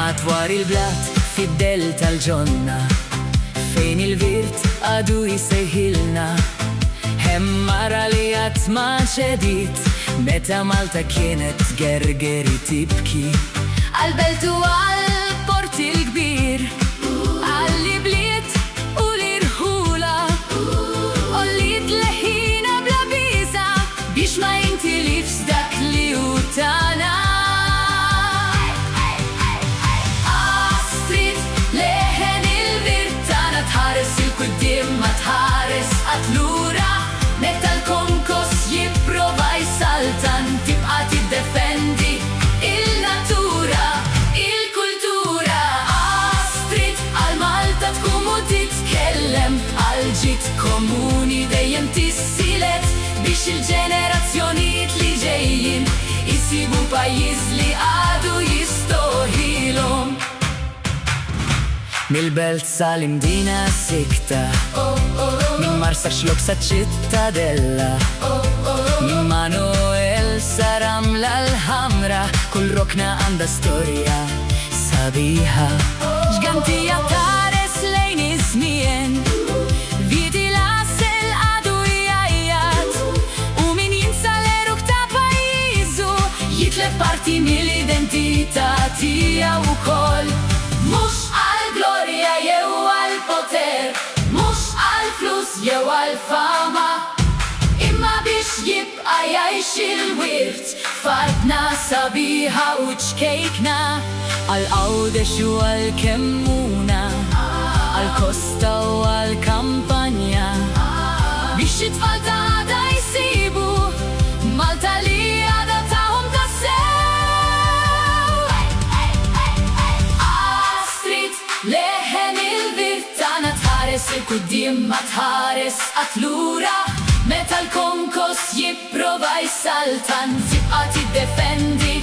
Madwar il-blat fid-del tal-ġonna fejn il-virt għadu jisejħilna. Hemm mara li għat ma ċedit meta Malta kienet gergeri tibki. Għal-belt u għal-port il-kbir, għall-ibliet u l-irħula, ollit leħina bla biża biex ma jintilifx dak li hu tagħna. Il-qudiem ma tħares għat-lura meta l-konkos jipprova jsaltan tibqa' tiddefendi il-natura, il-kultura. Astrid għal-Malta tkun u titkellem għal-ġid komuni dejjem tissilet biex il-ġenerazzjonijiet li ġejjin isibu pajjiż li għadu jistoħilhom. Mil-belt sal-imdina sikta, min Marsa xlok sa ċittadella, min Manuel sa Ramla l-ħamra, kull rokna għanda storja sabiħa. Ġgantija tares lejn iż-żmien, vidi l-asel għadu jajjat, u min jinsa l-eruk ta' pajjiżu jitlef parti mill-identità tiegħu wkoll. Mhux għall-glorja jew għall-poter, mhux għall-flus jew għall-fama, imma biex jibqa' jgħix il-wirt fardna sabiħa u ċkejkna. Għall-Għawdex u għall-Kemmuna, għall-Kosta u għall-Kampanja, biex it-tfal ta' għada jsibu Malta li għada tagħhom tassew. Leħen il-virt tagħna tħares il-qudiem ma tħares għat-lura meta l-konkos jipprova jsaltan tibqa' tiddefendi